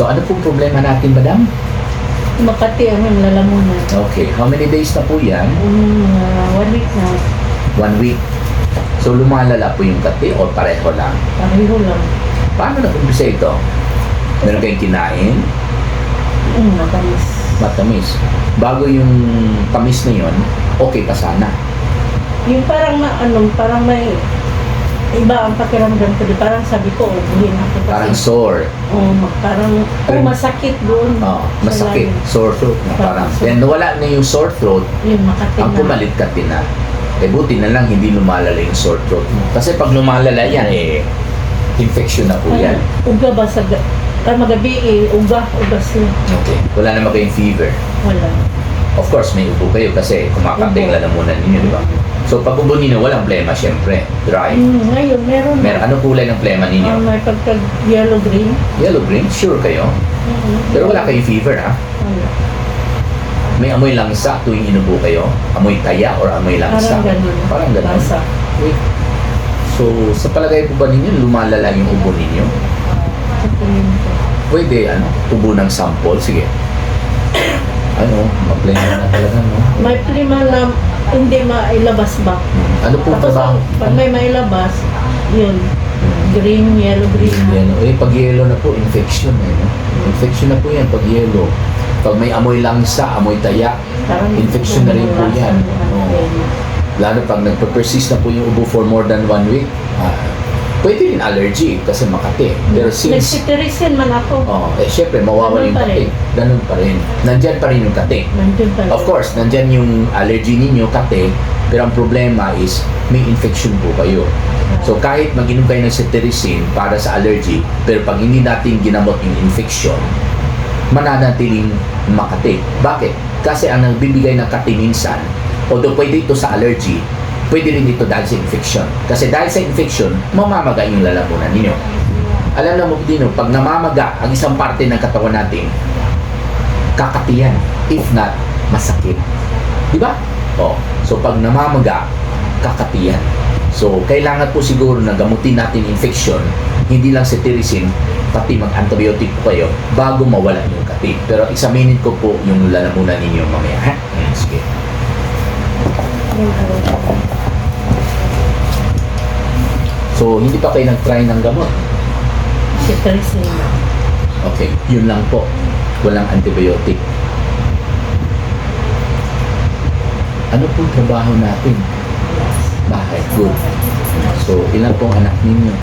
So, ano pong problema natin, madam? Makati ang lalamunan. Okay. How many days na po yan? 1 week na. 1 week. So, lumalala po yung kati o pareho lang? Pareho lang. Paano nag-umpisa ito? Meron kayong kinain? Matamis. Matamis. Bago yung tamis na yun, okay pa sana. Yung parang parang may iba ang pakiramdam ko. Parang sabi ko, buhin ako. Kasi, Parang sore. parang masakit doon. Masakit. Sore throat na parang. Then nawala na yung sore throat, Yung Makati ang na. pumalit ka na. Eh buti na lang hindi lumalala yung sore throat mo. Kasi pag lumalala yan, infection na po yan. Uga ba sa magabi uga siya. Okay. Wala naman kayong fever. Wala. Of course, may ubo kayo kasi kumakante yung lalamunan ninyo, di ba? So pag ubo ninyo, walang plema syempre. Dry. Ngayon, meron na. Ano kulay ng plema ninyo? May pagka-yellow green. Yellow green? Sure kayo? Pero wala kayong fever, ha? Wala. May amoy langsa tuwing inubo kayo? Amoy taya or amoy langsa? Parang ganun. Parang ganun. Lasa. Wait. So, sa palagay po ba ninyo, lumalala yung ubo ninyo? Sa tingin ko. Pwede, ubo ng sample? Sige. Mag-plema na talaga, no? May plima na hindi mailabas ba? Ano po Tapos trabaho? pag may mailabas, yun. Green, yellow, green. Yellow. Pag yellow na po, infection no? Infection na po yan pag yellow. Pag may amoy langsa, amoy taya, Parang infection na rin po yan. Oo. Lalo pag nagpe-persist na po yung ubo for more than 1 week, pwede rin allergy kasi Makati. Pero since, Nagsitirisin man ako. syempre, mawawala yung Ganun pa kati. Ganun pa rin. Nandyan pa rin yung kati. Nandun pa rin. Of course, nandyan yung allergy ninyo, kati, pero ang problema is may infection po kayo. So kahit mag-inom kayo ng cetirizine para sa allergy, pero pag hindi natin ginamot yung infection, mananatiling Makati. Bakit? Kasi ang nagbibigay ng kati minsan, although pwede ito sa allergy, pwede rin ito dahil sa infection. Kasi dahil sa infection, mamamaga yung lalamunan ninyo. Alam na mo din, pag namamaga ang isang parte ng katawan natin, kakatiyan. If not, masakit. Di ba? So pag namamaga, kakatiyan. So kailangan po siguro na gamutin natin infection, hindi lang cetirizine, pati mag-antibiotic po kayo bago mawala yung kati. Pero examinin ko po yung lalamunan ninyo mamaya. Sige. So, hindi pa kayo nag-try ng gamot? Cetirizine. Okay, yun lang po. Walang antibiotic. Ano pong trabaho natin? Bahay, good. So, ilan pong anak ninyo?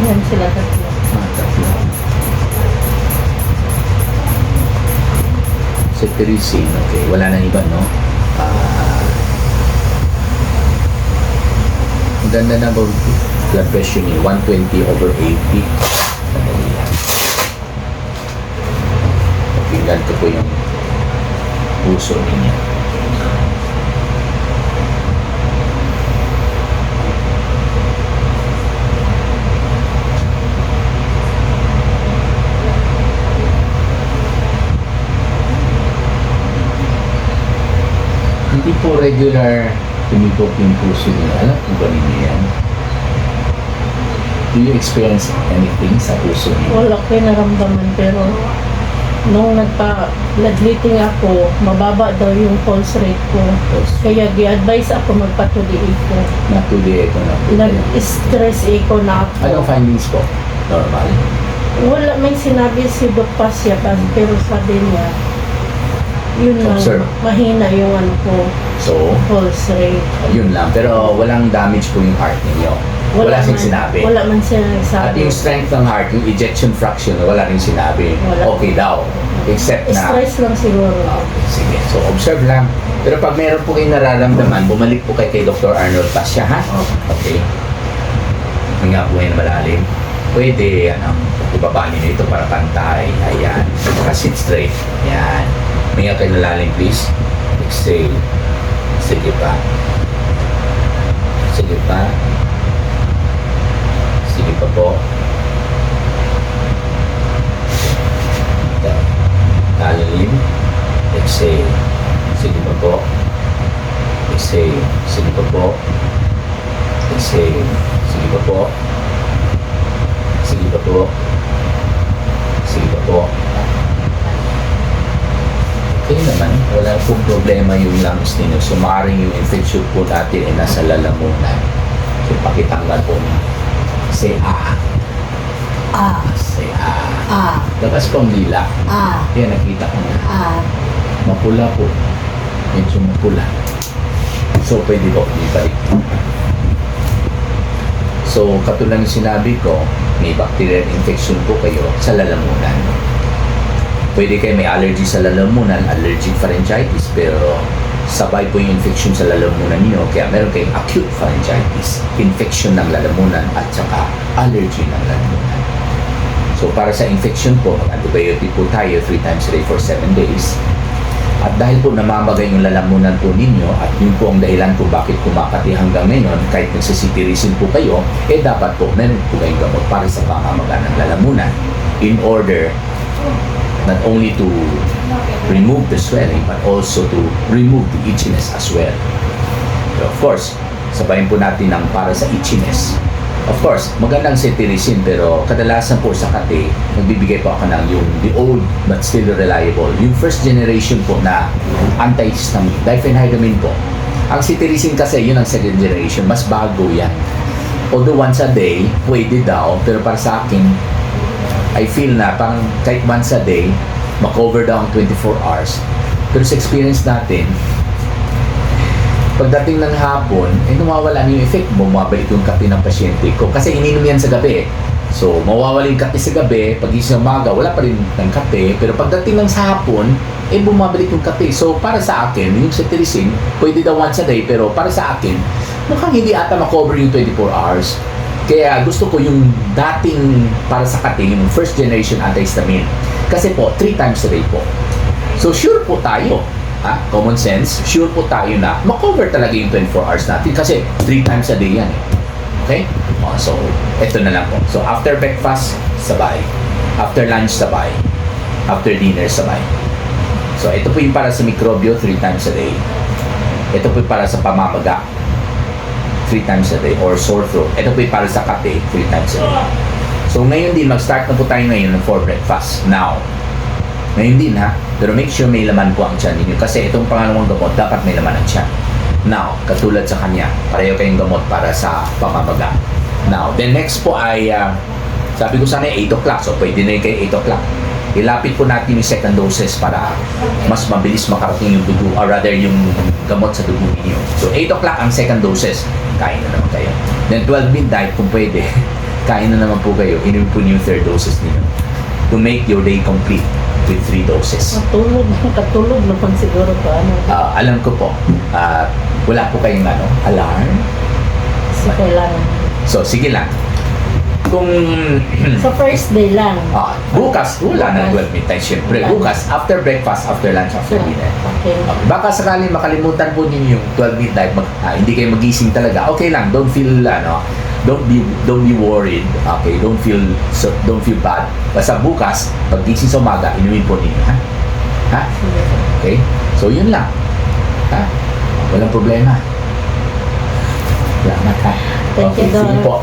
Yan sila tatlo. Tatlo. Cetirizine, okay. Wala nang iba, no? Ang ganda na blood pressure niyo, 120/80. Tingnan ko po yung puso niya. Hindi po regular tumibok yung puso niyo. Alam po ba ninyo yan? Do you experience anything sa puso niyo? Wala ko yung naramdaman pero nung nagpa-bloodletting ako, mababa daw yung pulse rate ko. Kaya di-advise ako magpatuloy ko. Natuloy ito na. Nag-stress ako na ako. Anong findings po? Normal? Wala may sinabi si Doc Pasya pero sabi niya, yun lang, Observe. mahina yung ko, So, pulse rate. yun lang. Pero walang damage po yung heart ninyo. Wala siyang sinabi. Wala man siya At nagsabi. yung strength ng heart, yung ejection fraction, wala rin sinabi. Wala. Okay daw. Except na... Stress lang siguro. Okay, sige. So, observe lang. Pero pag meron po kayong nararamdaman, bumalik po kay Dr. Arnold Pasya, ha? Okay. Hinga po ngayon malalim. Pwede, ibaba niyo ito para pantay. Ayan. Sit straight. Ayan. Hinga kayo malalim, please. Exhale. Sige pa. Sige pa. Sige pa po. Lalim. Exhale. Sige pa po. Exhale. Sige pa po. Exhale. Sige pa po. Sige pa po. Sige pa po. po. Okay naman, wala pong problema yung lungs ninyo. So, maaaring yung infection po natin ay nasa lalamunan. So, pakitanggal po niyo. Say ah. Ah, Say ah. ah, Labas po ang dila. ah, Kaya nakita ko na. ah. Mapula po. Medyo mapula. So, pwede po ibalik. So, katulad ng sinabi ko, may bacterial infection po kayo sa lalamunan. Pwede kayo may allergy sa lalamunan, allergic pharyngitis, pero sabay po yung infection sa lalamunan niyo, kaya meron kayong acute pharyngitis, infection ng lalamunan at saka allergy ng lalamunan. So, para sa infection po, mag-antibiotic po tayo 3 times a day for 7 days. At dahil po namamagay yung lalamunan po ninyo at yun po ang dahilan kung bakit kumakati hanggang ngayon, kahit nagsisitirisin po kayo, dapat po meron po kayong gamot para sa pamamaga ng lalamunan in order not only to remove the swelling but also to remove the itchiness as well. So of course, sabayin po natin ang para sa itchiness. Of course, magandang cetirizine pero kadalasan po sa kate, nagbibigay po ako ng yung the old but still reliable. Yung first generation po na antihistamine, diphenhydramine po. Ang cetirizine kasi, yun ang second generation, mas bago yan. Although once a day, pwede daw, pero para sa akin, I feel na parang kahit once a day, makover daw ang 24 hours. Pero sa experience natin, pagdating ng hapon, nawawala na yung effect. Bumabalik yung kape ng pasyente ko. Kasi ininom yan sa gabi. So, mawawala yung kape sa gabi. Pag isang umaga, wala pa rin ng kape. Pero pagdating ng sa hapon, bumabalik yung kape. So, para sa akin, yung cetirizine, pwede daw once a day. Pero para sa akin, mukhang hindi ata makover yung 24 hours. Kaya gusto ko yung dating para sa kate, yung first generation antihistamine. Kasi po, 3 times a day po. So, sure po tayo. Common sense, sure po tayo na makover talaga yung 24 hours natin kasi 3 times a day yan eh. Okay? So, eto na lang po. So, after breakfast, sabay. After lunch, sabay. After dinner, sabay. So, ito po yung para sa mikrobyo, 3 times a day. Ito po yung para sa pamamaga, 3 times a day. Or sore throat. Ito po yung para sa kate, 3 times a day. So, ngayon din, mag-start na po tayo ngayon for breakfast. Now, ngayon din ha, pero make sure may laman po ang tiyan ninyo kasi itong pangalawang gamot dapat may laman ang tiyan. Now, katulad sa kanya, pareho kayong gamot para sa pamamaga. Now, the next po ay, sabi ko sana 8 o'clock, so pwede na yun kayo 8 o'clock. Ilapit po natin yung second doses para mas mabilis makarating yung dugo, or rather yung gamot sa dugo ninyo. So, 8 o'clock ang second doses, kain na naman kayo. Then 12 midnight, kung pwede, kain na naman po kayo, inumin po niyo yung third doses ninyo to make your day complete with 3 doses. Katulog naman siguro pa. Alam ko po, wala po kayong alarm. Sige lang. So, sige lang. Kung Sa first day lang. bukas, wala na 12 midnight syempre. Bukas, after breakfast, after lunch, after dinner. Okay. Baka sakaling makalimutan po ninyo yung 12 midnight, hindi kayo magising talaga. Okay lang, don't feel don't be worried. Okay, don't feel bad. Basta bukas, pag gising sa umaga, inumin po ninyo, ha? Okay? So, yun lang. Ha? Walang problema. Salamat, ha? Thank you, Okay, sige Doc. po.